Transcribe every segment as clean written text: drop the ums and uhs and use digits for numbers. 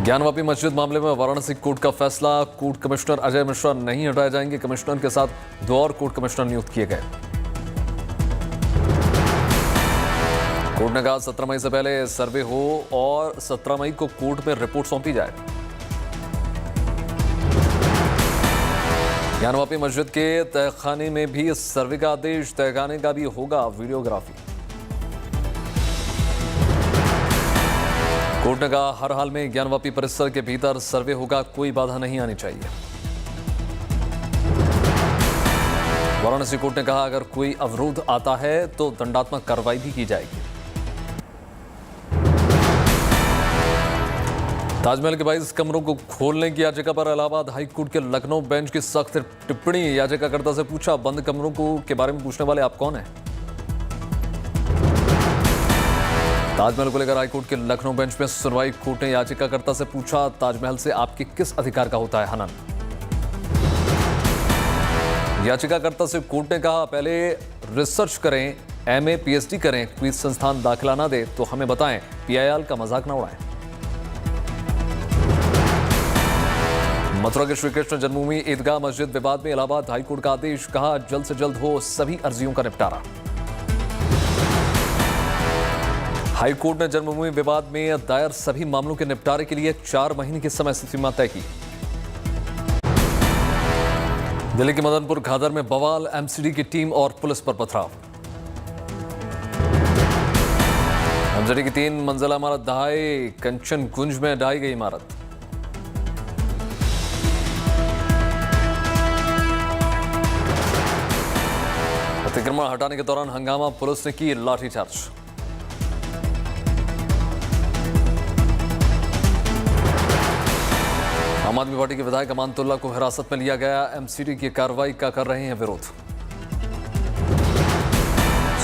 ज्ञानवापी मस्जिद मामले में वाराणसी कोर्ट का फैसला। कोर्ट कमिश्नर अजय मिश्रा नहीं हटाए जाएंगे। कमिश्नर के साथ 2 और कोर्ट कमिश्नर नियुक्त किए गए। कोर्ट ने कहा 17 मई से पहले सर्वे हो और 17 मई को कोर्ट में रिपोर्ट सौंपी जाए। ज्ञानवापी मस्जिद के तहखाने में भी सर्वे का आदेश, तहखाने का भी होगा वीडियोग्राफी। कोर्ट ने कहा हर हाल में ज्ञानवापी परिसर के भीतर सर्वे होगा, कोई बाधा नहीं आनी चाहिए। वाराणसी कोर्ट ने कहा अगर कोई अवरोध आता है तो दंडात्मक कार्रवाई भी की जाएगी। ताजमहल के 22 कमरों को खोलने की याचिका पर इलाहाबाद हाईकोर्ट के लखनऊ बेंच की सख्त टिप्पणी। याचिकाकर्ता से पूछा बंद कमरों के बारे में पूछने वाले आप कौन हैं? ताजमहल को लेकर हाईकोर्ट के लखनऊ बेंच में सुनवाई। कोर्ट ने याचिकाकर्ता से पूछा ताजमहल से आपके किस अधिकार का होता है हनन? याचिकाकर्ता से कोर्ट ने कहा पहले रिसर्च करें, एमए पीएचडी करें, कोई संस्थान दाखिला ना दे तो हमें बताएं, पीआईएल का मजाक ना उड़ाएं। मथुरा के श्री कृष्ण जन्मभूमि ईदगाह मस्जिद विवाद में इलाहाबाद हाईकोर्ट का आदेश। कहा जल्द से जल्द हो सभी अर्जियों का निपटारा। हाईकोर्ट ने जन्मभूमि विवाद में दायर सभी मामलों के निपटारे के लिए 4 महीने की समय सीमा तय की। दिल्ली के मदनपुर घाघर में बवाल, एमसीडी की टीम और पुलिस पर पथराव। एमसीडी की 3 मंजिला इमारत ढहाई, कंचनगुंज में ढहाई गई इमारत। अतिक्रमण हटाने के दौरान हंगामा, पुलिस ने की लाठीचार्ज। आम आदमी पार्टी के विधायक अमानतुल्लाह को हिरासत में लिया गया। एमसीडी की कार्रवाई का कर रहे हैं विरोध।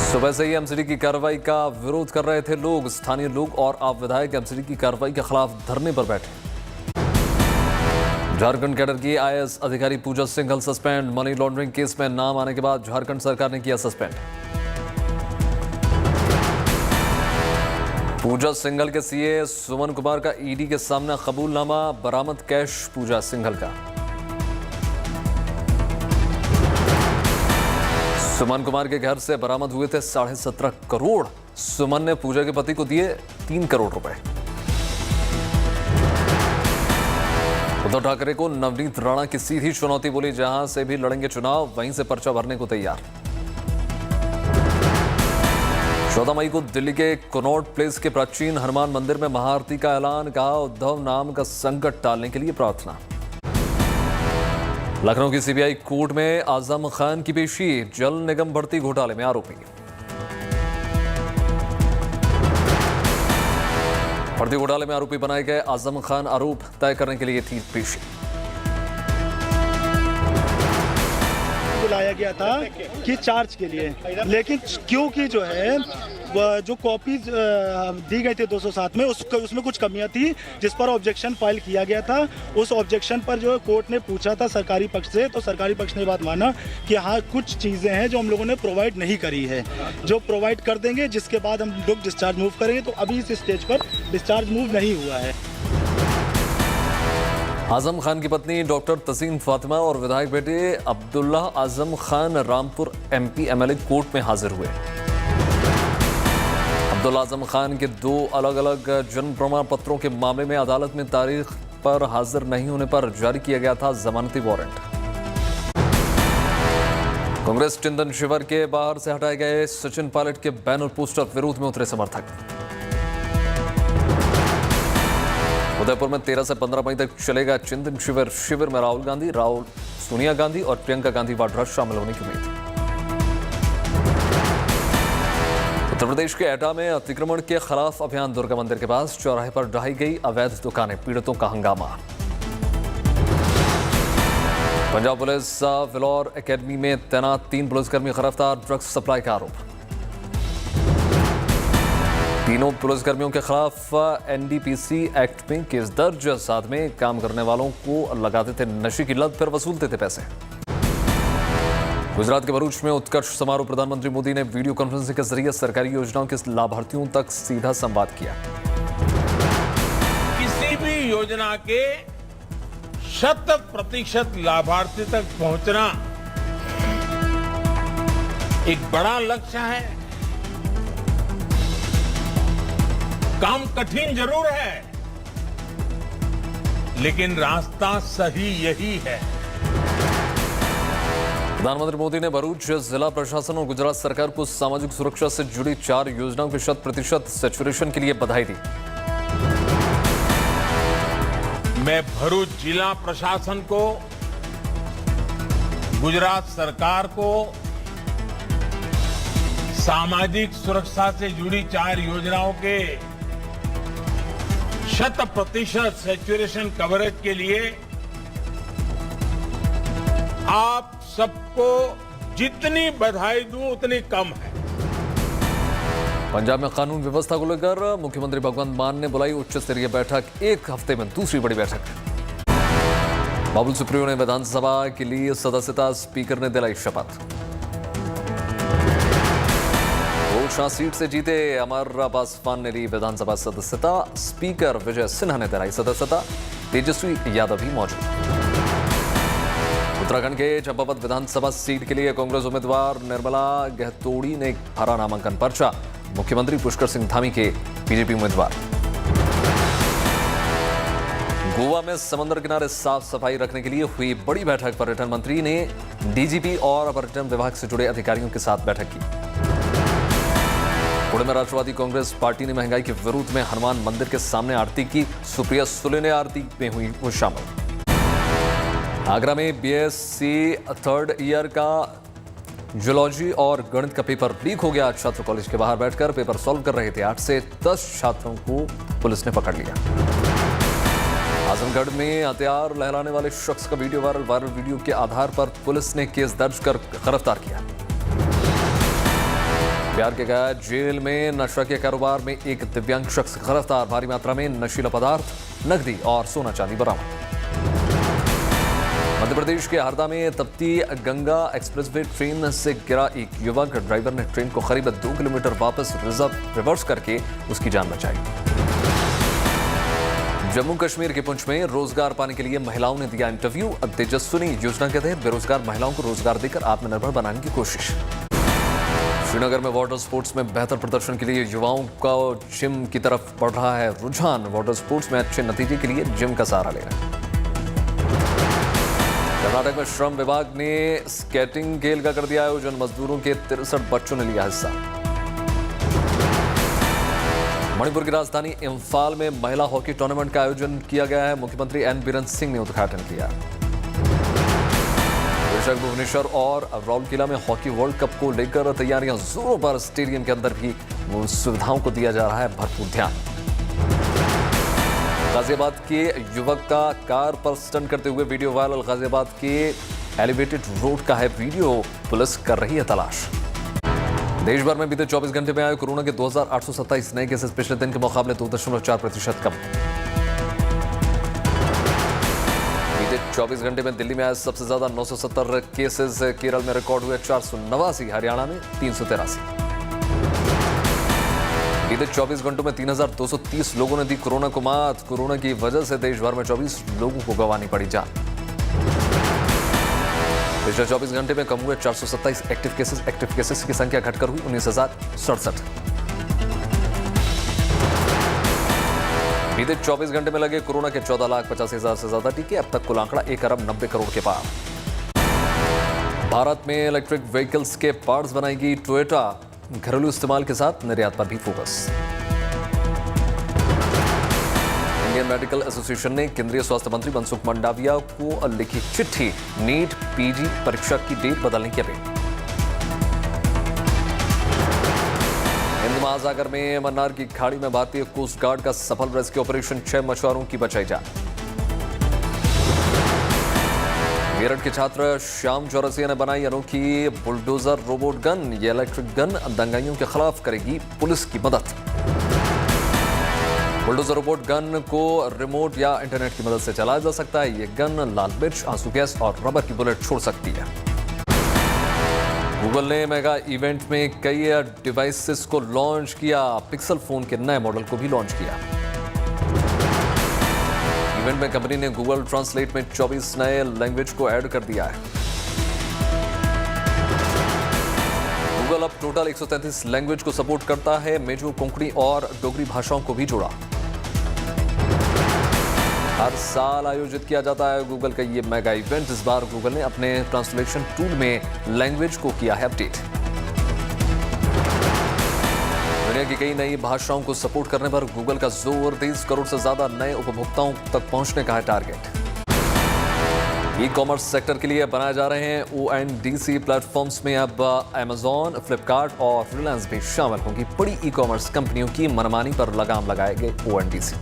सुबह से ही एमसीडी की कार्रवाई का विरोध कर रहे थे लोग। स्थानीय लोग और आप विधायक एमसीडी की कार्रवाई के खिलाफ धरने पर बैठे। झारखंड कैडर की आईएएस अधिकारी Pooja Singhal suspend. Money laundering case में नाम आने के बाद झारखंड सरकार ने किया सस्पेंड। पूजा सिंघल के सीए सुमन कुमार का ईडी के सामने कबूलनामा, बरामद कैश पूजा सिंघल का। सुमन कुमार के घर से बरामद हुए थे 17.5 करोड़। सुमन ने पूजा के पति को दिए 3 करोड़ रुपए। उद्धव ठाकरे को नवनीत राणा की सीधी चुनौती, बोली जहां से भी लड़ेंगे चुनाव वहीं से पर्चा भरने को तैयार। 14 मई को दिल्ली के कनॉट प्लेस के प्राचीन हनुमान मंदिर में महाआरती का ऐलान। कहा उद्धव नाम का संकट टालने के लिए प्रार्थना। लखनऊ की सीबीआई कोर्ट में आजम खान की पेशी। जल निगम भर्ती घोटाले में आरोपी। भर्ती घोटाले में आरोपी बनाए गए आजम खान आरोप तय करने के लिए थी पेशी। बुलाया गया था कि चार्ज के लिए, लेकिन क्योंकि जो है जो कॉपीज दी गई थी 207 में उसमें कुछ कमियां थी जिस पर ऑब्जेक्शन फाइल किया गया था। उस ऑब्जेक्शन पर जो कोर्ट ने पूछा था सरकारी पक्ष से, तो सरकारी पक्ष ने बात माना कि हाँ कुछ चीज़ें हैं जो हम लोगों ने प्रोवाइड नहीं करी है, जो प्रोवाइड कर देंगे जिसके बाद हम लोग डिस्चार्ज मूव करेंगे। तो अभी इस स्टेज पर डिस्चार्ज मूव नहीं हुआ है। आजम खान की पत्नी डॉक्टर तसीन फातिमा और विधायक बेटे Abdullah Azam Khan Rampur MP MLA court में हाजिर हुए। अब्दुल्ला आजम खान के 2 अलग अलग जन्म प्रमाण पत्रों के मामले में अदालत में तारीख पर हाजिर नहीं होने पर जारी किया गया था जमानती वारंट। कांग्रेस चिंतन शिविर के बाहर से हटाए गए सचिन पायलट के बैनर पोस्टर, विरोध में उतरे समर्थक। उदयपुर में 13 से 15 मई तक चलेगा चिंतन शिविर। शिविर में राहुल गांधी, सोनिया गांधी और प्रियंका गांधी वाड्रा शामिल होने की उम्मीद। उत्तर प्रदेश के एटा में अतिक्रमण के खिलाफ अभियान। दुर्गा मंदिर के पास चौराहे पर ढहाई गई अवैध दुकानें, पीड़ितों का हंगामा। पंजाब पुलिस फिलौर एकेडमी में तैनात 3 पुलिसकर्मी गिरफ्तार। ड्रग्स सप्लाई का आरोप। तीनों पुलिसकर्मियों के खिलाफ एनडीपीसी एक्ट में केस दर्ज। साथ में काम करने वालों को लगाते थे नशे की लत, फिर वसूलते थे पैसे। गुजरात के भरूच में उत्कर्ष समारोह। प्रधानमंत्री मोदी ने वीडियो कॉन्फ्रेंसिंग के जरिए सरकारी योजनाओं के लाभार्थियों तक सीधा संवाद किया। किसी भी योजना योजना के 100% लाभार्थी तक पहुंचना एक बड़ा लक्ष्य है। काम कठिन जरूर है, लेकिन रास्ता सही यही है। प्रधानमंत्री मोदी ने भरूच जिला प्रशासन और गुजरात सरकार को सामाजिक सुरक्षा से जुड़ी 4 योजनाओं के 100% सैचुरेशन के लिए बधाई दी। मैं भरूच जिला प्रशासन को, गुजरात सरकार को सामाजिक सुरक्षा से जुड़ी 4 योजनाओं के 100% सैचुरेशन कवरेज के लिए आप सबको जितनी बधाई दूं उतनी कम है। पंजाब में कानून व्यवस्था को लेकर मुख्यमंत्री भगवंत मान ने बुलाई उच्च स्तरीय बैठक। 1 हफ्ते में दूसरी बड़ी बैठक। बाबुल सुप्रियो ने विधानसभा के लिए सदस्यता, स्पीकर ने दिलाई शपथ। घोषणा सीट से जीते अमर पासवान ने ली विधानसभा सदस्यता, स्पीकर विजय सिन्हा ने दिलाई सदस्यता, तेजस्वी यादव भी मौजूद। उत्तराखंड के चंपावत विधानसभा सीट के लिए कांग्रेस उम्मीदवार निर्मला गहतोड़ी ने भरा नामांकन पर्चा। मुख्यमंत्री पुष्कर सिंह धामी के बीजेपी उम्मीदवार। गोवा में समुद्र किनारे साफ सफाई रखने के लिए हुई बड़ी बैठक। पर्यटन मंत्री ने डीजीपी और पर्यटन विभाग से जुड़े अधिकारियों के साथ बैठक की। पुणे में राष्ट्रवादी कांग्रेस पार्टी ने महंगाई के विरोध में हनुमान मंदिर के सामने आरती की। सुप्रिया सुले ने आरती में हुई वो शामिल। आगरा में बीएससी 3rd ईयर का जूलॉजी और गणित का पेपर लीक हो गया। छात्र कॉलेज के बाहर बैठकर पेपर सॉल्व कर रहे थे। 8 से 10 छात्रों को पुलिस ने पकड़ लिया। आजमगढ़ में हथियार लहराने वाले शख्स का वीडियो वायरल वीडियो के आधार पर पुलिस ने केस दर्ज कर गिरफ्तार किया। बिहार के गया जेल में नशा के कारोबार में एक दिव्यांग शख्स गिरफ्तार। भारी मात्रा में नशीला पदार्थ, नकदी और सोना चांदी बरामद। मध्य प्रदेश के हरदा में तपती गंगा एक्सप्रेसवे ट्रेन से गिरा एक युवक। ड्राइवर ने ट्रेन को करीब 2 किलोमीटर वापस रिवर्स करके उसकी जान बचाई। जम्मू कश्मीर के पुंछ में रोजगार पाने के लिए महिलाओं ने दिया इंटरव्यू। तेजस्विनी योजना के तहत बेरोजगार महिलाओं को रोजगार देकर आत्मनिर्भर बनाने की कोशिश। श्रीनगर में वाटर स्पोर्ट्स में बेहतर प्रदर्शन के लिए युवाओं का जिम की तरफ बढ़ रहा है रुझान। वाटर स्पोर्ट्स में अच्छे नतीजे के लिए जिम का सहारा ले रहे हैं। कर्नाटक में श्रम विभाग ने स्केटिंग खेल का कर दिया आयोजन। मजदूरों के 63 बच्चों ने लिया हिस्सा। मणिपुर की राजधानी इम्फाल में महिला हॉकी टूर्नामेंट का आयोजन किया गया है। मुख्यमंत्री एन बीरेन सिंह ने उद्घाटन किया। भुवनेश्वर और राउरकेला में हॉकी वर्ल्ड कप को लेकर तैयारियां जोरों पर। स्टेडियम के अंदर भी सुविधाओं को दिया जा रहा है भरपूर ध्यान। गाजियाबाद के युवक का कार पर स्टंट करते हुए वीडियो वायरल। गाजियाबाद के एलिवेटेड रोड का है वीडियो। पुलिस कर रही है तलाश। देश भर में बीते 24 घंटे में आए कोरोना के 2827 नए केसेस पिछले दिन के मुकाबले 2.4% कम। बीते 24 घंटे में दिल्ली में आए सबसे ज्यादा 970 केसेस। केरल में रिकॉर्ड हुए 489, हरियाणा में 383। बीते 24 घंटों में 3230 लोगों ने दी कोरोना को मात। कोरोना की वजह से देश भर में 24 लोगों को गंवानी पड़ी जान। पिछले 24 घंटे में कम हुए 427 एक्टिव केसेस की संख्या घटकर हुई 19,067। बीते 24 घंटे में लगे कोरोना के 14,85,000 से ज्यादा टीके। अब तक कुल आंकड़ा 1 अरब 90 करोड़ के पार। भारत में इलेक्ट्रिक व्हीकल्स के पार्ट्स बनाएगी टोयोटा। घरेलू इस्तेमाल के साथ निर्यात पर भी फोकस। इंडियन मेडिकल एसोसिएशन ने केंद्रीय स्वास्थ्य मंत्री मनसुख मंडाविया को लिखी चिट्ठी। नीट पीजी परीक्षा की डेट बदलने की अपील। हिंद महासागर में मन्नार की खाड़ी में भारतीय कोस्ट गार्ड का सफल रेस्क्यू ऑपरेशन। 6 मछुआरों की बचाई जान। मेरठ के छात्र श्याम चौरसिया ने बनाई अनोखी बुलडोजर रोबोट गन। ये इलेक्ट्रिक गन दंगाइयों के खिलाफ करेगी पुलिस की मदद। बुलडोजर रोबोट गन को रिमोट या इंटरनेट की मदद से चलाया जा सकता है। ये गन लाल मिर्च, आंसू गैस और रबर की बुलेट छोड़ सकती है। गूगल ने मेगा इवेंट में कई डिवाइसेस को लॉन्च किया। पिक्सल फोन के नए मॉडल को भी लॉन्च किया। इवेंट में कंपनी ने गूगल ट्रांसलेट में 24 नए लैंग्वेज को ऐड कर दिया है। गूगल अब टोटल 133 लैंग्वेज को सपोर्ट करता है। मेजो, कोंकणी और डोगरी भाषाओं को भी जोड़ा। हर साल आयोजित किया जाता है गूगल का ये मेगा इवेंट। इस बार गूगल ने अपने ट्रांसलेशन टूल में लैंग्वेज को किया है अपडेट। दुनिया की कई नई भाषाओं को सपोर्ट करने पर गूगल का जोर, 30 करोड़ से ज्यादा नए उपभोक्ताओं तक पहुंचने का है टारगेट। ई कॉमर्स सेक्टर के लिए बनाए जा रहे हैं ONDC प्लेटफॉर्म्स में अब Amazon, फ्लिपकार्ट और रिलायंस भी शामिल होंगी। बड़ी ई कॉमर्स कंपनियों की मनमानी पर लगाम लगाएंगे ONDC।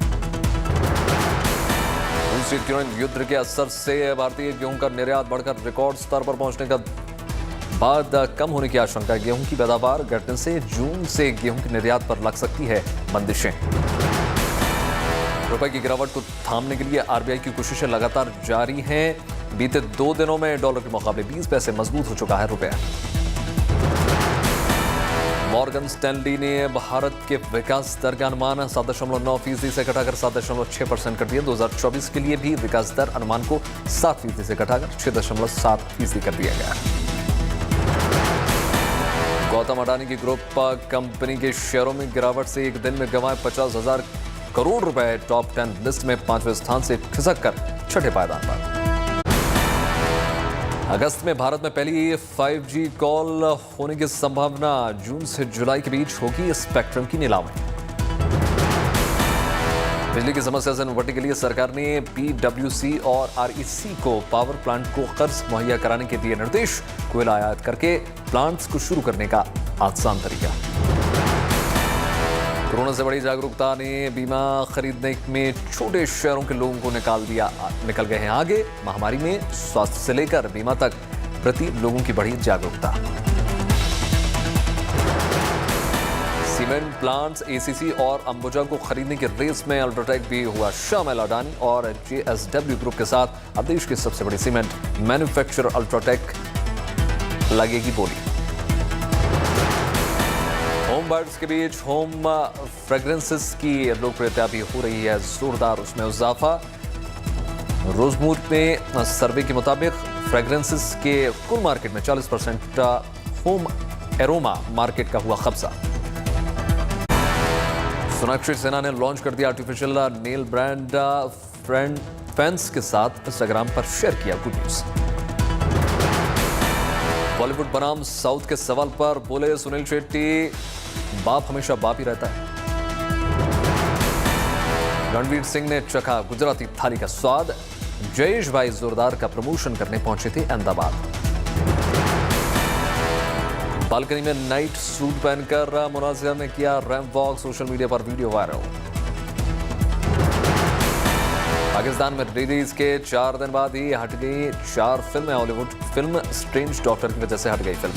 यूक्रेन युद्ध के असर से भारतीय गेहूं का निर्यात बढ़कर रिकॉर्ड स्तर पर पहुंचने का बाद कम होने की आशंका। गेहूं की पैदावार घटने से जून से गेहूं के निर्यात पर लग सकती है बंदिशें। रुपए की गिरावट को थामने के लिए RBI की कोशिशें लगातार जारी हैं। बीते 2 दिनों में डॉलर के मुकाबले 20 पैसे मजबूत हो चुका है रुपया। मॉर्गन स्टैनली ने भारत के विकास दर का अनुमान 7.9% से घटाकर 7.6% कर दिया। 2024 के लिए भी विकास दर अनुमान को 7% से घटाकर 6.7% कर दिया गया। गौतम अडानी की ग्रुप कंपनी के शेयरों में गिरावट से एक दिन में गंवाए 50,000 करोड़ रुपए। टॉप 10 लिस्ट में 5वें स्थान से खिसक कर 6ठे पायदान पर। अगस्त में भारत में पहली 5G कॉल होने की संभावना। जून से जुलाई के बीच होगी स्पेक्ट्रम की नीलामी। बिजली की समस्या से निपटने के लिए सरकार ने PWC और REC को पावर प्लांट को कर्ज मुहैया कराने के दिए निर्देश। कोयला आयात करके प्लांट्स को शुरू करने का आसान तरीका। कोरोना से बड़ी जागरूकता ने बीमा खरीदने में छोटे शहरों के लोगों को निकल गए हैं आगे। महामारी में स्वास्थ्य से लेकर बीमा तक प्रति लोगों की बढ़ी जागरूकता। सीमेंट प्लांट्स ACC और अंबुजा को खरीदने की रेस में अल्ट्राटेक भी हुआ शामिल। अडानी और JSW ग्रुप के साथ अब देश की सबसे बड़ी सीमेंट मैन्युफैक्चरर अल्ट्राटेक लगेगी बोली। होम बर्ड्स के बीच होम फ्रेग्रेंसेस की लोकप्रियता भी हो रही है जोरदार, उसमें इजाफा। रोजमूर में सर्वे के मुताबिक फ्रेग्रेंसेस के कुल मार्केट में 40% होम एरोमा मार्केट का हुआ कब्जा। सोनाक्षी सिन्हा ने लॉन्च कर दिया आर्टिफिशियल नेल ब्रांड फैंस के साथ इंस्टाग्राम पर शेयर किया गुड न्यूज। बॉलीवुड बनाम साउथ के सवाल पर बोले सुनील शेट्टी, बाप हमेशा बाप ही रहता है। रणवीर सिंह ने चखा गुजराती थाली का स्वाद। जयेश भाई जोरदार का प्रमोशन करने पहुंचे थे अहमदाबाद। बालकनी में नाइट सूट पहनकर मुनाजिर ने किया रैंप वॉक। सोशल मीडिया पर वीडियो वायरल। पाकिस्तान में रिलीज के 4 दिन बाद ही हट गई 4 फिल्में। हॉलीवुड फिल्म स्ट्रेंज डॉक्टर की वजह से हट गई फिल्म।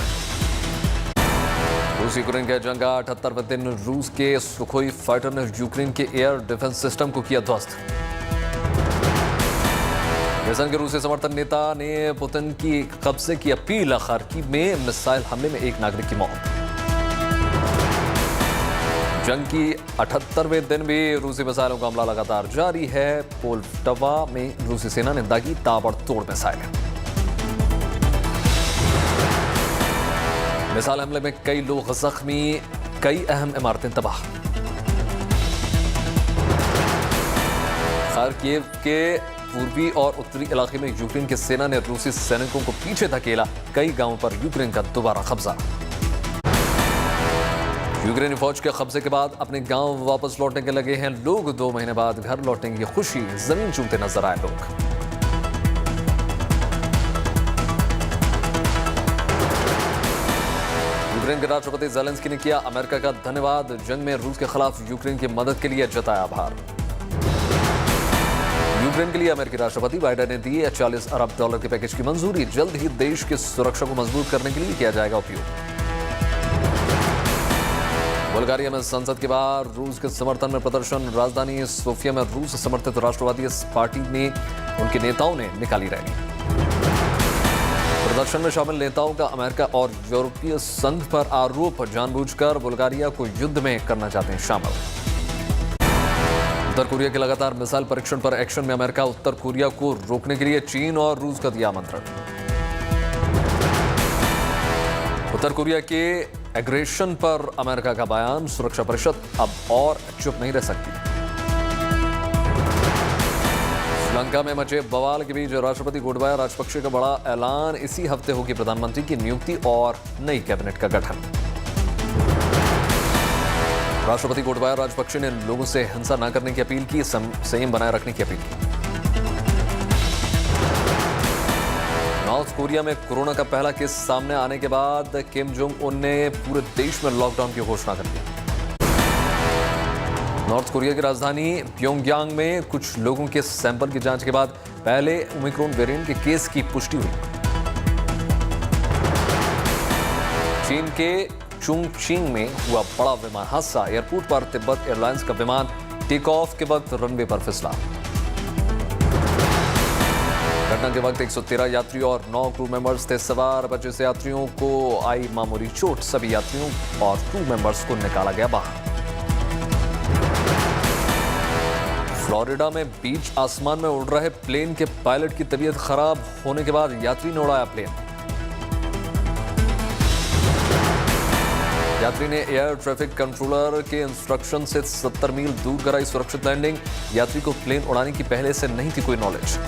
रूस यूक्रेन के जंग का 78वें दिन रूस के सुखोई फाइटर ने यूक्रेन के एयर डिफेंस सिस्टम को किया ध्वस्त। ब्रिटेन के रूसी समर्थन नेता ने पुतिन की कब्जे की अपील। खार्किव में मिसाइल हमले में एक नागरिक की मौत। जंग की 78वें दिन भी रूसी मिसाइलों का हमला लगातार जारी है। पोल्टवा में रूसी सेना ने दागी ताबड़तोड़ मिसाइल। मिसाइल हमले में कई लोग जख्मी, कई अहम इमारतें तबाह। खार्किव के पूर्वी और उत्तरी इलाके में यूक्रेन की सेना ने रूसी सैनिकों को पीछे धकेला। कई गांवों पर यूक्रेन का दोबारा कब्जा। यूक्रेनी फौज के कब्जे के बाद अपने गांव वापस लौटने के लगे हैं लोग। 2 महीने बाद घर लौटने की खुशी, जमीन चूमते नजर आए लोग। यूक्रेन के राष्ट्रपति ज़ेलेंस्की ने किया अमेरिका का धन्यवाद। जंग में रूस के खिलाफ यूक्रेन की मदद के लिए जताया आभार। यूक्रेन के लिए अमेरिकी राष्ट्रपति बाइडेन ने दी $40 अरब के पैकेज की मंजूरी। जल्द ही देश की सुरक्षा को मजबूत करने के लिए किया जाएगा उपयोग। बुल्गारिया में संसद के बाहर रूस के समर्थन में प्रदर्शन। राजधानी सोफिया में रूस समर्थित राष्ट्रवादी पार्टी ने उनके नेताओं ने निकाली रैली। प्रदर्शन में शामिल नेताओं का अमेरिका और यूरोपीय संघ पर आरोप, जानबूझकर बुल्गारिया को युद्ध में करना चाहते हैं शामिल। उत्तर कोरिया के लगातार मिसाइल परीक्षण पर एक्शन में अमेरिका। उत्तर कोरिया को रोकने के लिए चीन और रूस का दिया आमंत्रण। उत्तर कोरिया के एग्रेशन पर अमेरिका का बयान। सुरक्षा परिषद अब और चुप नहीं रह सकती। श्रीलंका में मचे बवाल के बीच राष्ट्रपति गोटबाया राजपक्षे का बड़ा ऐलान। इसी हफ्ते होगी प्रधानमंत्री की नियुक्ति और नई कैबिनेट का गठन। राष्ट्रपति गोटबाया राजपक्षे ने लोगों से हिंसा न करने की अपील की, संयम बनाए रखने की अपील की। नॉर्थ कोरिया में कोरोना का पहला केस सामने आने के बाद किम जोंग उन ने पूरे देश में लॉकडाउन की घोषणा कर दी। नॉर्थ कोरिया की राजधानी प्योंगयांग में कुछ लोगों के सैंपल की जांच के बाद पहले ओमिक्रॉन वेरिएंट के केस की पुष्टि हुई। चीन के चुंगचिंग में हुआ बड़ा विमान हादसा। एयरपोर्ट पर तिब्बत एयरलाइंस का विमान टेक ऑफ के वक्त रनवे पर फिसला। घटना के वक्त 113 यात्री और 9 क्रू मेंबर्स थे सवार। बचे से यात्रियों को आई मामूली चोट। सभी यात्रियों और क्रू मेंबर्स को निकाला गया बाहर। फ्लोरिडा में बीच आसमान में उड़ रहे प्लेन के पायलट की तबीयत खराब होने के बाद यात्री ने उड़ाया प्लेन। यात्री ने एयर ट्रैफिक कंट्रोलर के इंस्ट्रक्शन से 70 मील दूर कराई सुरक्षित लैंडिंग। यात्री को प्लेन उड़ाने की पहले से नहीं थी कोई नॉलेज।